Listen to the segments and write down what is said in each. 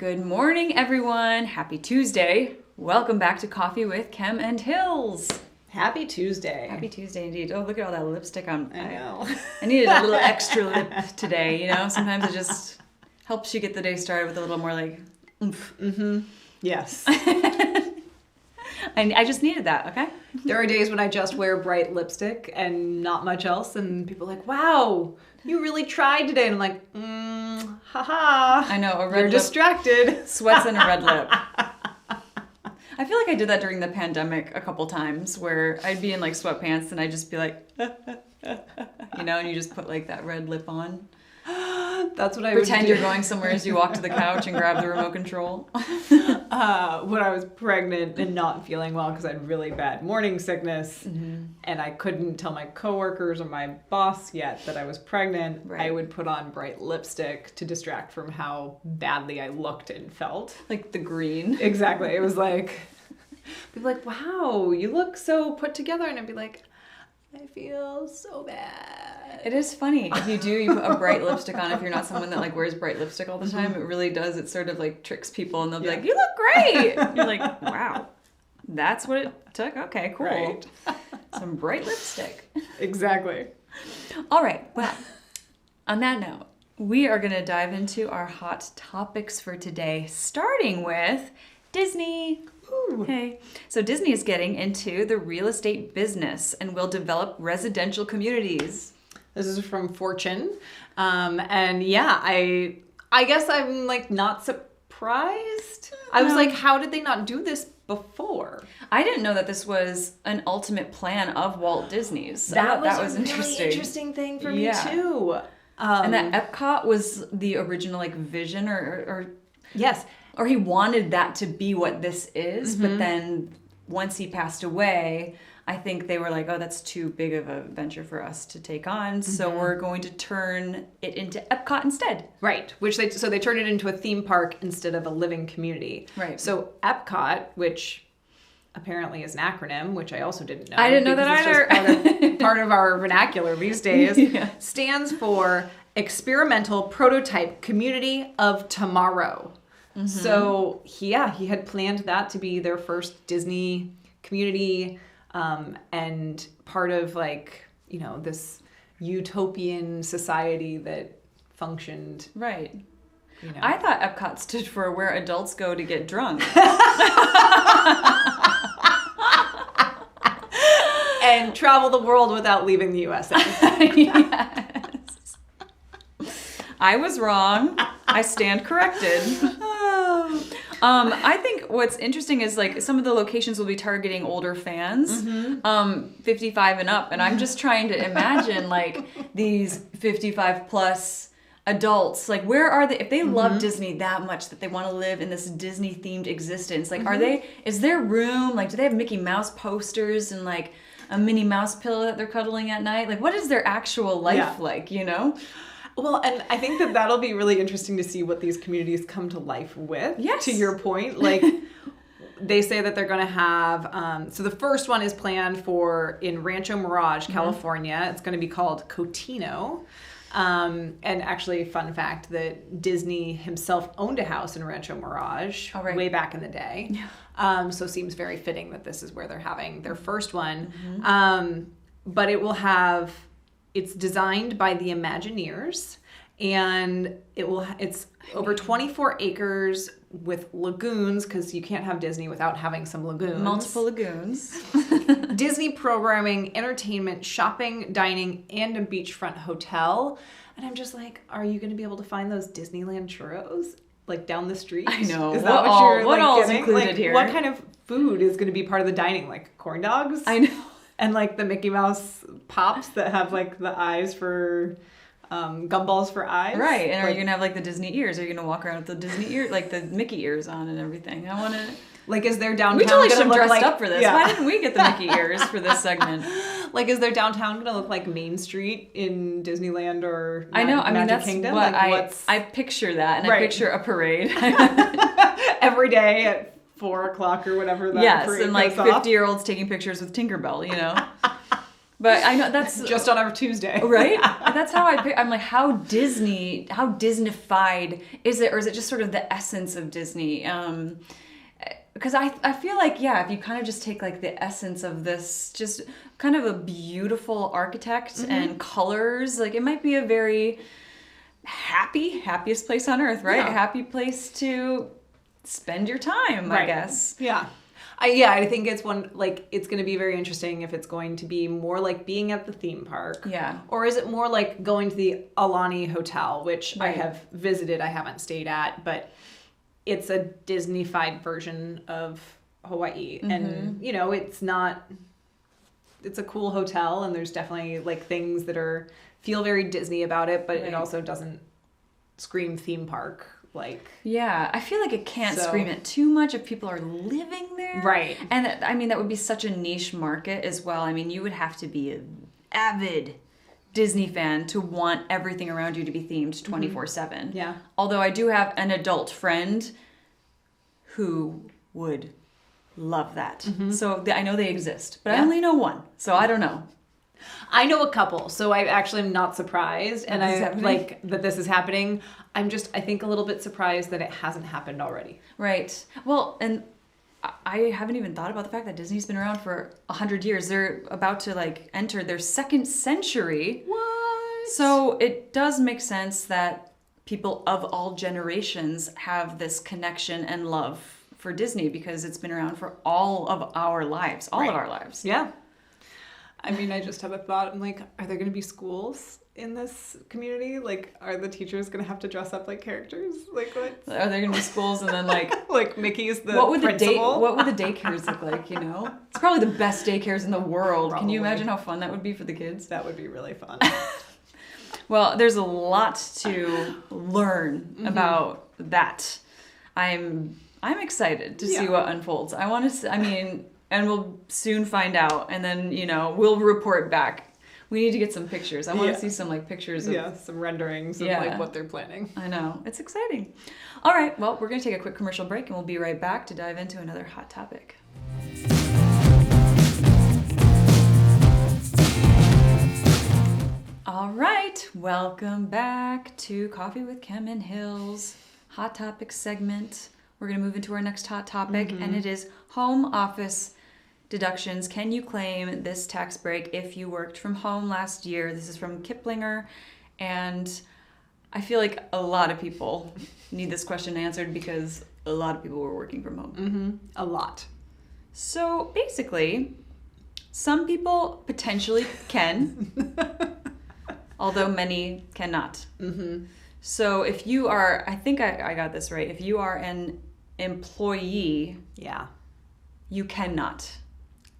Good morning, everyone. Happy Tuesday. Welcome back to Coffee with Kem and Hills. Happy Tuesday. Happy Tuesday indeed. Oh, look at all that lipstick on. I know. I needed a little extra lip today, you know? Sometimes it just helps you get the day started with a little more like oomph. Mm-hmm. Yes. I just needed that, okay? There are days when I just wear bright lipstick and not much else, and people are like, wow, you really tried today. And I'm like, haha. I know, a red You're lip. Distracted. Sweats and a red lip. I feel like I did that during the pandemic a couple times where I'd be in like sweatpants and I'd just be like, you know, and you just put like that red lip on. That's what I Pretend would you're do. going somewhere as you walk to the couch and grab the remote control. When I was pregnant and not feeling well because I had really bad morning sickness, and I couldn't tell my coworkers or my boss yet that I was pregnant, Right. I would put on bright lipstick to distract from how badly I looked and felt. Like the green. Exactly. It was like, people like, wow, you look so put together. And I'd be like, I feel so bad. It is funny. If you put a bright lipstick on, if you're not someone that like wears bright lipstick all the time, it really does. It sort of like tricks people and they'll be like, you look great. You're like, wow, that's what it took? Okay, cool. Right. Some bright lipstick. Exactly. All right. Well, on that note, we are going to dive into our hot topics for today, starting with Disney. Ooh. Okay. So Disney is getting into the real estate business and will develop residential communities. This is from Fortune. And yeah, I guess I'm like not surprised. I was like, how did they not do this before? I didn't know that this was an ultimate plan of Walt Disney's. I That thought was that was a interesting. really interesting thing for me Yeah. too. And that Epcot was the original like vision or Yes. or he wanted that to be what this is, but then once he passed away, I think they were like, oh, that's too big of a venture for us to take on, so we're going to turn it into Epcot instead. Right, which they turned it into a theme park instead of a living community. Right. So Epcot, which apparently is an acronym, which I also didn't know. I didn't know that because it's either. just part of our vernacular these days. Yeah. Stands for Experimental Prototype Community of Tomorrow. So he had planned that to be their first Disney community, and part of like, you know, this utopian society that functioned. Right. You know. I thought Epcot stood for where adults go to get drunk. And travel the world without leaving the USA. Yes. I was wrong. I stand corrected. I think what's interesting is like some of the locations will be targeting older fans, 55 and up. And I'm just trying to imagine like these 55 plus adults, like where are they, if they love Disney that much that they want to live in this Disney themed existence, like is there room, like do they have Mickey Mouse posters and like a Minnie Mouse pillow that they're cuddling at night? Like what is their actual life like, you know? Well, and I think that that'll be really interesting to see what these communities come to life with. Yes. To your point, like they say that they're going to have, so the first one is planned for in Rancho Mirage, California. It's going to be called Cotino. And actually, fun fact that Disney himself owned a house in Rancho Mirage way back in the day. Yeah. So it seems very fitting that this is where they're having their first one. But it will have, it's designed by the Imagineers, and it's over 24 acres with lagoons, because you can't have Disney without having some lagoons. Multiple lagoons. Disney programming, entertainment, shopping, dining, and a beachfront hotel. And I'm just like, are you going to be able to find those Disneyland churros like down the street? I know. Is that what you're what like, all is getting? included like, here? What kind of food is going to be part of the dining? Like corn dogs? I know. And like the Mickey Mouse pops that have like the eyes for gumballs for eyes. Right. And like, are you going to have like the Disney ears? Are you going to walk around with the Disney ear, like the Mickey ears on and everything? I want to. Like, is their downtown We totally should gonna have look dressed like, up for this. Yeah. Why didn't we get the Mickey ears for this segment? Like, is their downtown going to look like Main Street in Disneyland or I know. I mean, Magic that's Kingdom? what Like, I picture that. And Right. I picture a parade. every day at 4 o'clock or whatever that Yes. parade And like goes off. 50-year-olds taking pictures with Tinkerbell, you know? But I know that's just on our Tuesday. Right? That's how I'm like, how Disneyfied is it? Or is it just sort of the essence of Disney? Because I feel like, yeah, if you kind of just take like the essence of this, just kind of a beautiful architect and colors, like it might be a very happiest place on earth, right? Yeah. A happy place to spend your time, I guess. Yeah. I think it's it's going to be very interesting if it's going to be more like being at the theme park. Yeah. Or is it more like going to the Alani Hotel, which I have visited, I haven't stayed at, but it's a Disney-fied version of Hawaii. And, it's a cool hotel, and there's definitely like things that feel very Disney about it, but it also doesn't scream theme park. Yeah, I feel like it can't scream it too much if people are living there. Right. And that would be such a niche market as well. I mean, you would have to be an avid Disney fan to want everything around you to be themed 24/7. Yeah. Although I do have an adult friend who would love that. So I know they exist, but I only know one. So I don't know. I know a couple, so I actually am not surprised, and I like that this is happening. I'm just, I think, a little bit surprised that it hasn't happened already. Right. Well, and I haven't even thought about the fact that Disney's been around for 100 years. They're about to enter their second century. What? So it does make sense that people of all generations have this connection and love for Disney because it's been around for all of our lives, of our lives. Yeah. I mean, I just have a thought. I'm like, are there going to be schools in this community? Like, are the teachers going to have to dress up like characters? Like, what? Are there going to be schools and then like Mickey's the what would principal? What would the daycares look like, It's probably the best daycares in the world. Probably. Can you imagine how fun that would be for the kids? That would be really fun. Well, there's a lot to learn about that. I'm excited to see what unfolds. I want to and we'll soon find out, and then, we'll report back. We need to get some pictures. I want to see some pictures of some renderings of what they're planning. I know. It's exciting. All right, well, we're going to take a quick commercial break, and we'll be right back to dive into another hot topic. All right, welcome back to Coffee with Kim and Hills Hot Topic segment. We're going to move into our next hot topic, and it is home office deductions. Can you claim this tax break if you worked from home last year? This is from Kiplinger, and I feel like a lot of people need this question answered because a lot of people were working from home. A lot. So basically, some people potentially can, although many cannot. So if you are, I think I got this right, if you are an employee, you cannot.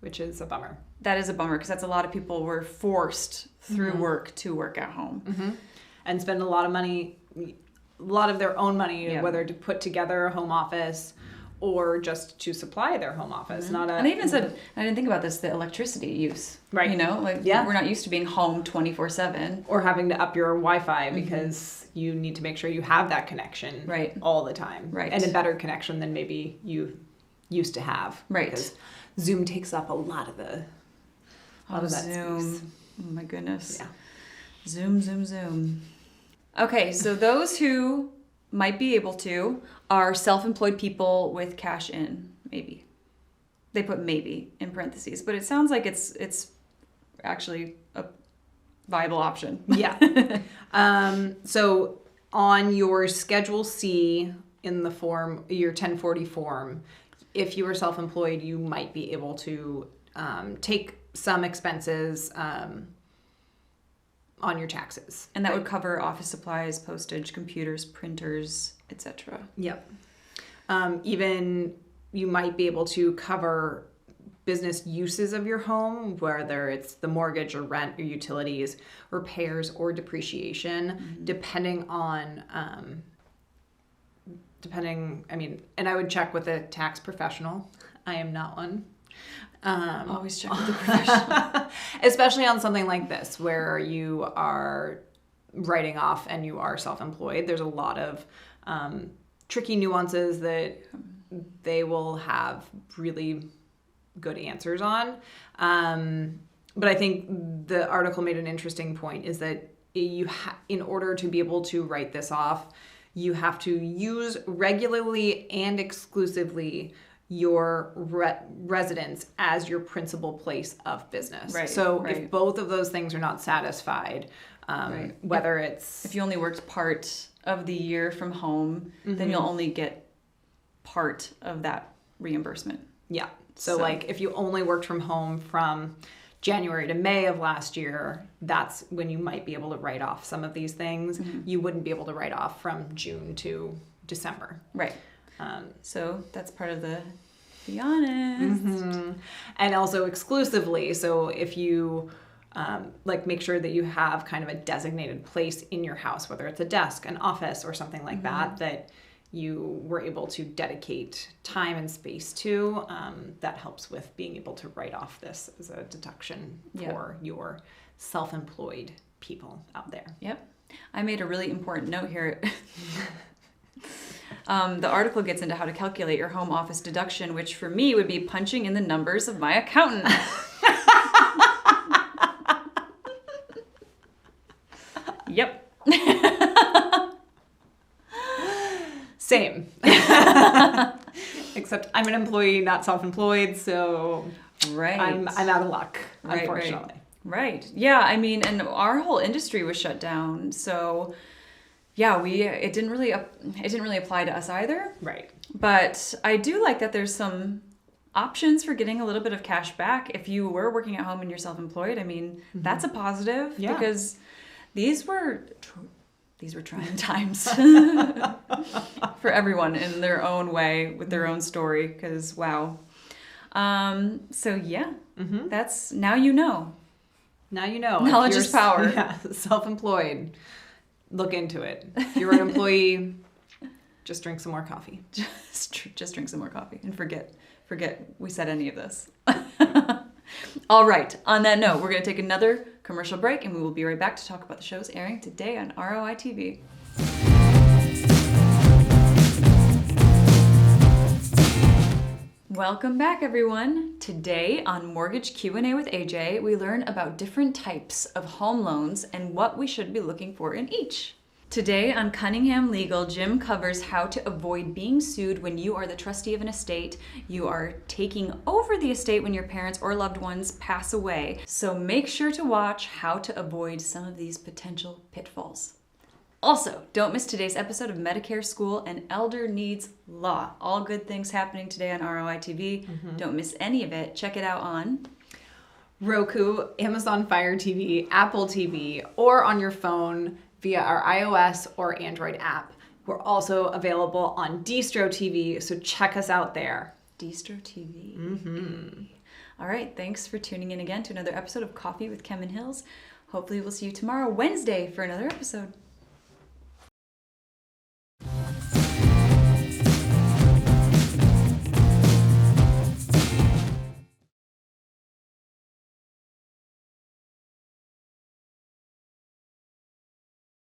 Which is a bummer. That is a bummer because that's a lot of people were forced through work to work at home. And spend a lot of money, a lot of their own money, whether to put together a home office or just to supply their home office. And they even said, I didn't think about this, the electricity use. Right. We're not used to being home 24/7. Or having to up your Wi-Fi because you need to make sure you have that connection all the time. Right. And a better connection than maybe you used to have. Right. Because Zoom takes up a lot of the that Zoom. Space. Oh my goodness. Yeah. Zoom. Okay, so those who might be able to are self-employed people with cash in, maybe. They put maybe in parentheses, but it sounds like it's actually a viable option. Yeah. So on your Schedule C in the form, your 1040 form, if you were self-employed, you might be able to take some expenses on your taxes. And that would cover office supplies, postage, computers, printers, etc. Yep. Even you might be able to cover business uses of your home, whether it's the mortgage or rent or utilities, repairs or depreciation, depending on... and I would check with a tax professional. I am not one. Always check with the professional. Especially on something like this, where you are writing off and you are self-employed. There's a lot of tricky nuances that they will have really good answers on. But I think the article made an interesting point is that in order to be able to write this off, you have to use regularly and exclusively your residence as your principal place of business. Right, So right. if both of those things are not satisfied, whether it's... If you only worked part of the year from home, then you'll only get part of that reimbursement. Yeah. So like if you only worked from home from January to May of last year, that's when you might be able to write off some of these things. You wouldn't be able to write off from June to December. Right. So that's part of the be honest. And also exclusively. So if you like make sure that you have kind of a designated place in your house, whether it's a desk, an office, or something like that, that you were able to dedicate time and space to, that helps with being able to write off this as a deduction for your self-employed people out there. Yep. I made a really important note here. The article gets into how to calculate your home office deduction, which for me would be punching in the numbers of my accountant. Yep. Same. Except I'm an employee, not self-employed, so I'm out of luck, unfortunately. Right. Yeah, I mean, and our whole industry was shut down, so yeah, it didn't really apply to us either. Right. But I do like that there's some options for getting a little bit of cash back if you were working at home and you're self-employed. I mean, that's a positive because these were trying times for everyone in their own way with their own story. Because wow. So yeah, that's now you know. Now you know. Knowledge is power. Yeah, self-employed. Look into it. If you're an employee, just drink some more coffee. Just drink some more coffee and forget we said any of this. All right. On that note, we're going to take another commercial break, and we will be right back to talk about the shows airing today on ROI TV. Welcome back, everyone. Today on Mortgage Q&A with AJ, we learn about different types of home loans and what we should be looking for in each. Today on Cunningham Legal, Jim covers how to avoid being sued when you are the trustee of an estate. You are taking over the estate when your parents or loved ones pass away. So make sure to watch how to avoid some of these potential pitfalls. Also, don't miss today's episode of Medicare School and Elder Needs Law. All good things happening today on ROI TV. Don't miss any of it. Check it out on Roku, Amazon Fire TV, Apple TV, or on your phone via our iOS or Android app. We're also available on Distro TV, so check us out there. Distro TV. All right, thanks for tuning in again to another episode of Coffee with Kim and Hills. Hopefully we'll see you tomorrow, Wednesday, for another episode.